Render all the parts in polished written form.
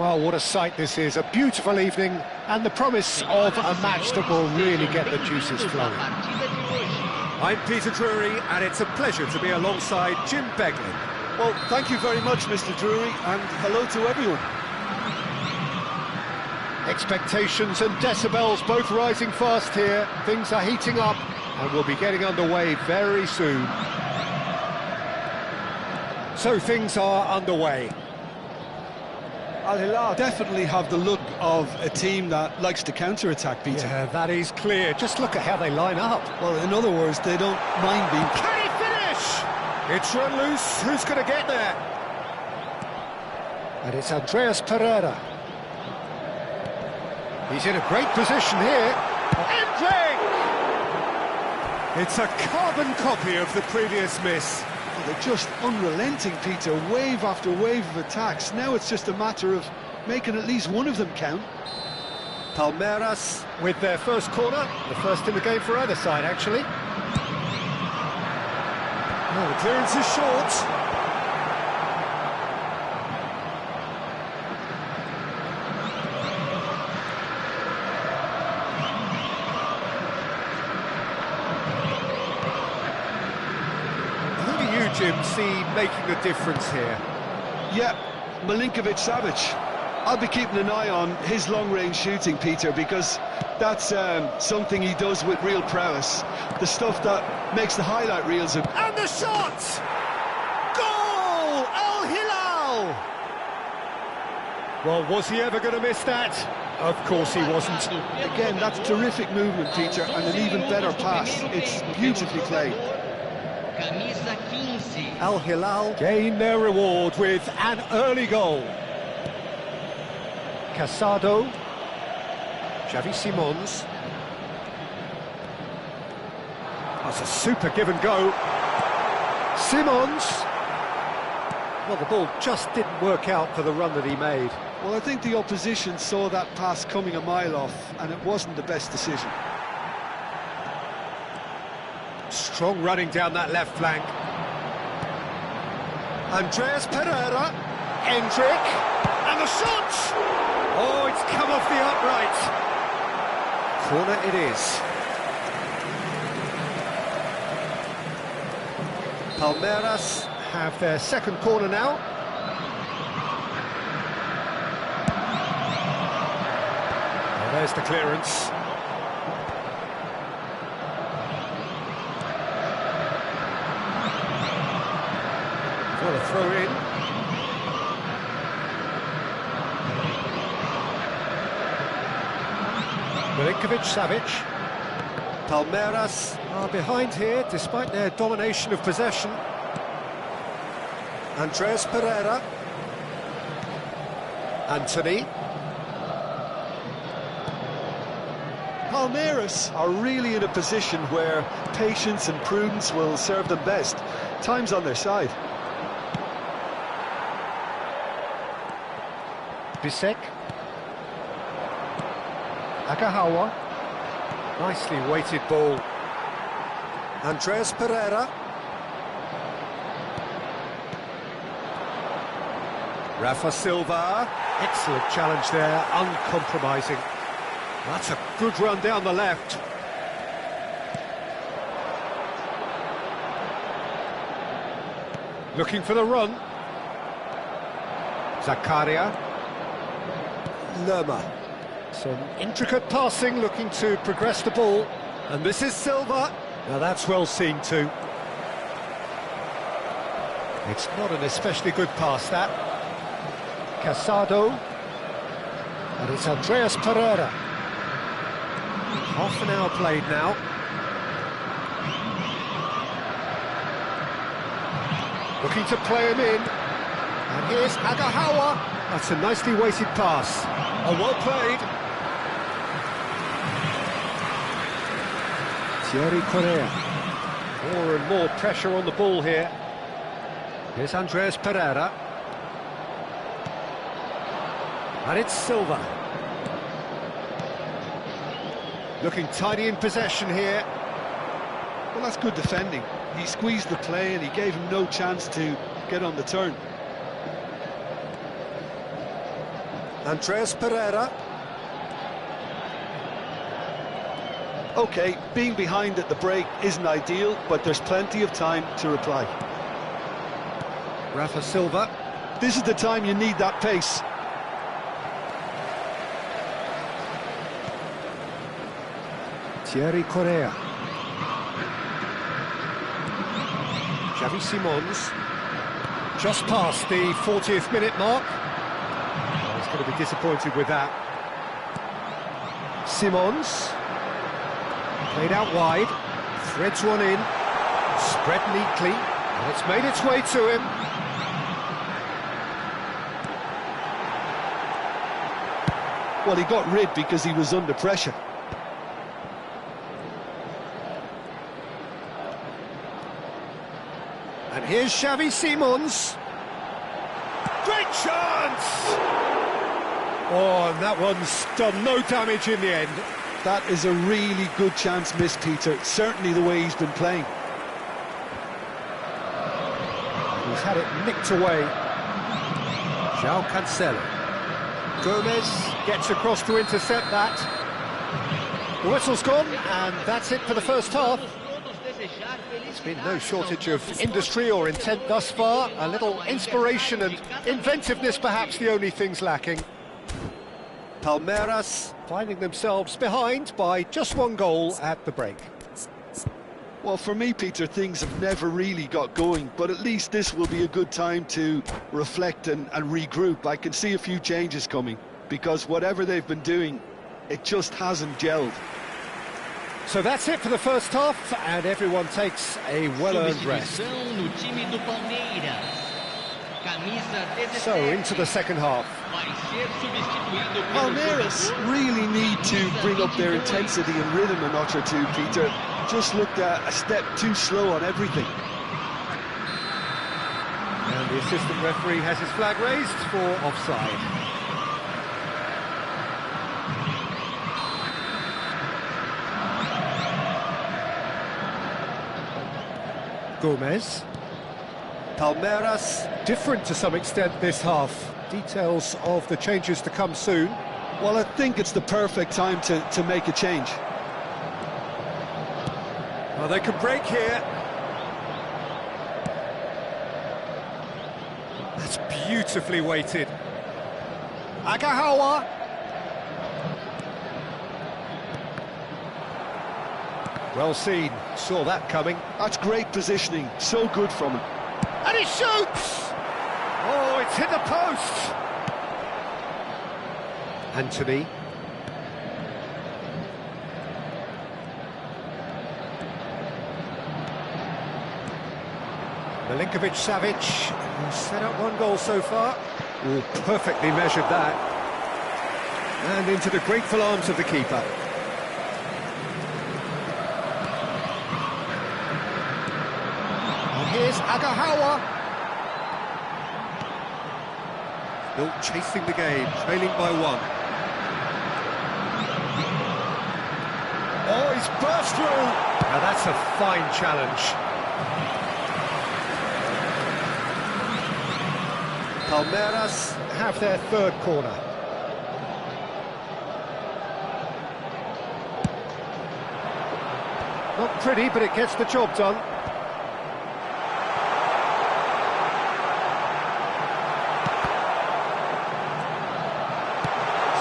Well, what a sight this is, a beautiful evening, and the promise of a match that will really get the juices flowing. I'm Peter Drury, and it's a pleasure to be alongside Jim Beglin. Well, thank you very much, Mr. Drury, and hello to everyone. Expectations and decibels both rising fast here. Things are heating up, and we'll be getting underway very soon. So things are underway. Al Hilal definitely have the look of a team that likes to counter-attack, Peter. Yeah, that is clear. Just look at how they line up. Well, in other words, they don't mind being... Can he finish? It's run loose. Who's going to get there? And it's Andreas Pereira. He's in a great position here. Endrick! It's a carbon copy of the previous miss. Well, they're just unrelenting, Peter, wave after wave of attacks. Now it's just a matter of making at least one of them count. Palmeiras with their first corner, the first in the game for either side, actually. Oh, the clearance is short. Jim, see making a difference here? Yeah, Milinkovic-Savic. I'll be keeping an eye on his long-range shooting, Peter, because that's something he does with real prowess. The stuff that makes the highlight reels of... And the shot! Goal! Al Hilal! Well, was he ever going to miss that? Of course he wasn't. Again, that's terrific movement, Peter, and an even better pass. It's beautifully played. Al Hilal gain their reward with an early goal. Casado, Xavi Simons. That's a super give and go. Simons. Well, the ball just didn't work out for the run that he made. Well, I think the opposition saw that pass coming a mile off, and it wasn't the best decision. Strong running down that left flank. Andreas Pereira, Endrick, and the shot! Oh, it's come off the upright. Corner it is. Palmeiras have their second corner now. Oh, there's the clearance. What a throw in. Milinkovic-Savic. Palmeiras are behind here despite their domination of possession. Andreas Pereira. Anthony. Palmeiras are really in a position where patience and prudence will serve them best. Time's on their side. Bisek. Agahawa. Nicely weighted ball. Andreas Pereira. Rafa Silva. Excellent challenge there, uncompromising. That's a good run down the left. Looking for the run. Zakaria. Lerma. Some intricate passing, looking to progress the ball. And this is Silva. Now that's well seen too. It's not an especially good pass, that. Casado. And it's Andreas Pereira. Half an hour played now. Looking to play him in. And here's Agahawa. That's a nicely weighted pass. Oh, well played. Thierry Correa. More and more pressure on the ball here. Here's Andreas Pereira. And it's Silva. Looking tidy in possession here. Well, that's good defending. He squeezed the play and he gave him no chance to get on the turn. Andreas Pereira. OK, being behind at the break isn't ideal, but there's plenty of time to reply. Rafa Silva. This is the time you need that pace. Thierry Correa. Xavi Simons. Just past the 40th minute mark. Oh, he's going to be disappointed with that. Simons. Played out wide. Threads one in. Spread neatly. And it's made its way to him. Well, he got rid because he was under pressure. And here's Xavi Simons. Great chance! Oh, and that one's done no damage in the end. That is a really good chance missed, Peter. Certainly the way he's been playing. He's had it nicked away. João Cancelo. Gomez gets across to intercept that. The whistle's gone, and that's it for the first half. There's been no shortage of industry or intent thus far. A little inspiration and inventiveness, perhaps the only things lacking. Palmeiras finding themselves behind by just one goal at the break. Well, for me, Peter, things have never really got going, but at least this will be a good time to reflect and regroup. I can see a few changes coming, because whatever they've been doing, it just hasn't gelled. So that's it for the first half, and everyone takes a well-earned rest. So, into the second half. Palmeiras really need to bring up their intensity and rhythm a notch or two, Peter. Just looked a step too slow on everything. And the assistant referee has his flag raised for offside. Gomez. Palmeiras different to some extent this half. Details of the changes to come soon. Well, I think it's the perfect time to make a change. Well, they can break here. That's beautifully weighted. Agahawa. Well seen, saw that coming. That's great positioning, so good from him. And he shoots! Oh, it's hit the post! Anthony. Milinkovic-Savic, who's set up one goal so far. Oh, perfectly measured that. And into the grateful arms of the keeper. And here's Agahawa. Still chasing the game, trailing by one. Oh, he's burst through! Now that's a fine challenge. Palmeiras have their third corner. Not pretty, but it gets the job done.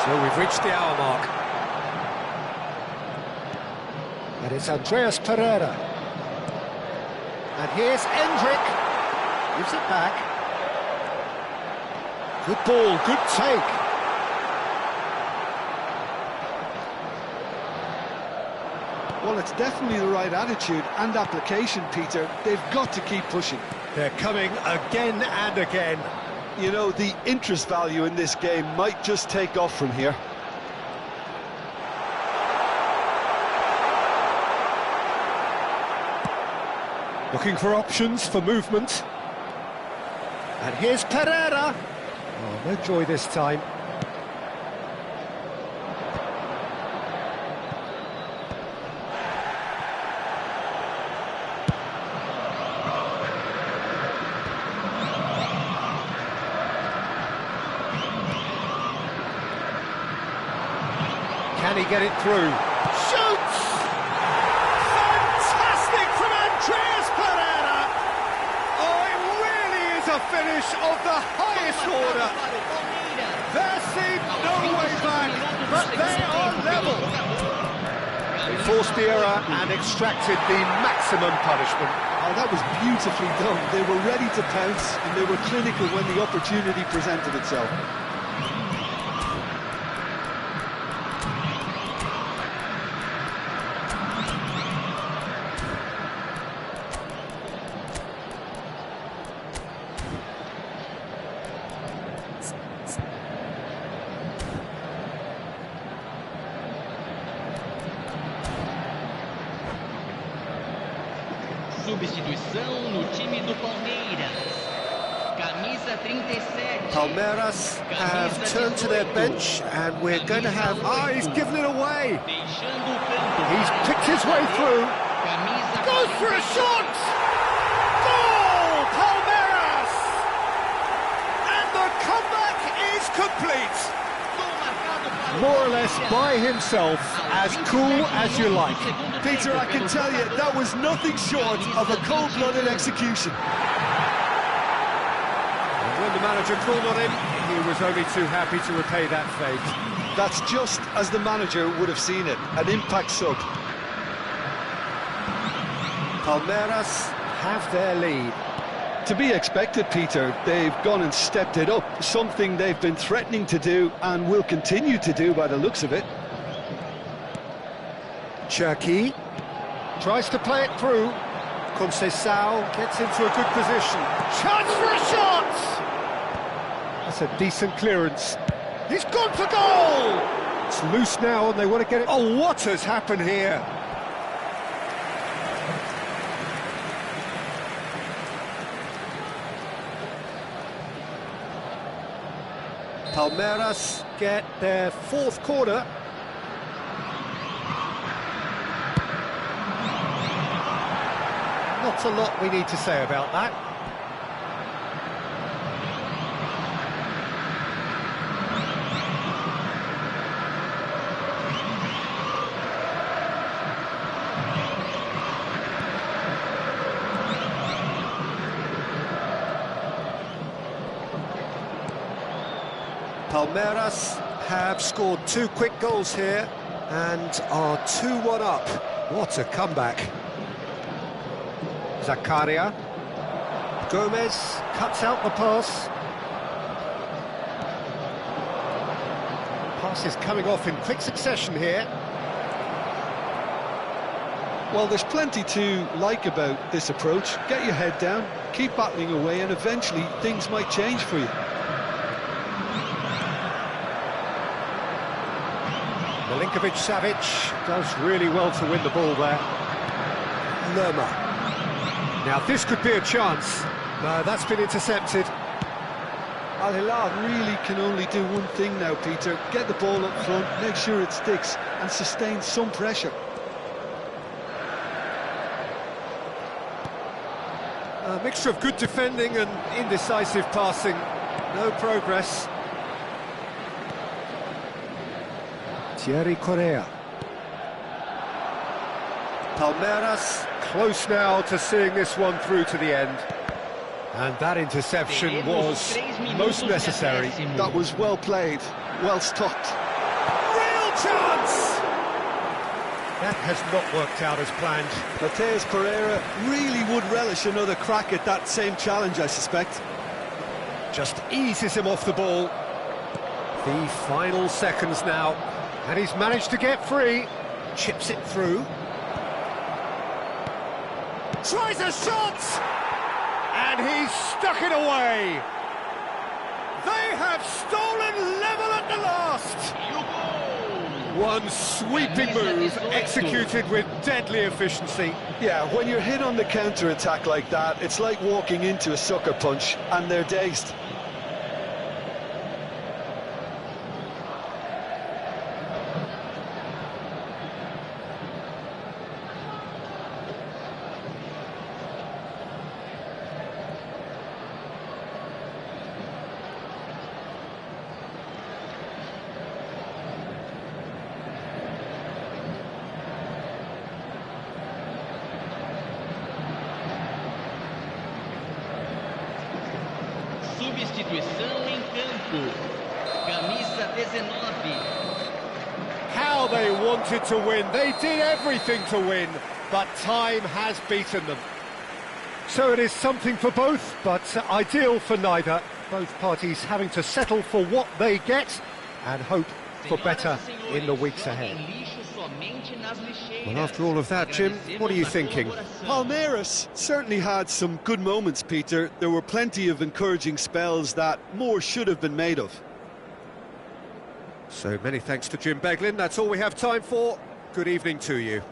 So we've reached the hour mark. And it's Andreas Pereira. And here's Endrick. Gives it back. Good ball, good take. Well, it's definitely the right attitude and application, Peter. They've got to keep pushing. They're coming again and again. You know, the interest value in this game might just take off from here. Looking for options for movement. And here's Pereira. Oh, no joy this time. Can he get it through? Shoots! Fantastic from Andreas Pereira! Oh, it really is a finish of the highest order. There seemed no way back, but they are level. They forced the error and extracted the maximum punishment. Oh, that was beautifully done. They were ready to pounce, and they were clinical when the opportunity presented itself. Substituição no time do Palmeiras. Camisa 37. Palmeiras have turned to their bench and we're going to have... He's given it away. Deixando o campo. He's picked his way through. Camisa Goes for a shot! Goal! Palmeiras! And the comeback is complete. More or less by himself, as cool as you like. Peter, I can tell you, that was nothing short of a cold-blooded execution. And when the manager called on him, he was only too happy to repay that fate. That's just as the manager would have seen it, an impact sub. Palmeiras have their lead. To be expected, Peter. They've gone and stepped it up, something they've been threatening to do and will continue to do by the looks of it. Cherki tries to play it through. Conceição gets into a good position. Chance for a shot! That's a decent clearance. He's gone for goal! It's loose now and they want to get it... Oh, what has happened here? Palmeiras get their fourth corner. Not a lot we need to say about that. Palmeiras have scored 2 quick goals here and are 2-1 up. What a comeback. Zakaria. Gomez cuts out the pass. Pass is coming off in quick succession here. Well, there's plenty to like about this approach. Get your head down, keep battling away, and eventually things might change for you. Milinkovic-Savic does really well to win the ball there. Lerma. Now this could be a chance. No, that's been intercepted. Al Hilal really can only do one thing now, Peter. Get the ball up front, make sure it sticks, and sustain some pressure. A mixture of good defending and indecisive passing. No progress. Thierry Correa. Palmeiras close now to seeing this one through to the end. And that interception was most necessary. That was well played, well stopped. Real chance! That has not worked out as planned. Matheus Pereira really would relish another crack at that same challenge, I suspect. Just eases him off the ball. The final seconds now. And he's managed to get free. Chips it through. Tries a shot! And he's stuck it away! They have stolen level at the last! One sweeping move executed with deadly efficiency. Yeah, when you're hit on the counter-attack like that, it's like walking into a sucker punch, and they're dazed. Substituição em campo. Camisa 19. How they wanted to win. They did everything to win, but time has beaten them. So it is something for both, but ideal for neither. Both parties having to settle for what they get and hope for better in the weeks ahead. Well, after all of that, Jim, what are you thinking? Palmeiras certainly had some good moments, Peter. There were plenty of encouraging spells that more should have been made of. So many thanks to Jim Beglin. That's all we have time for. Good evening to you.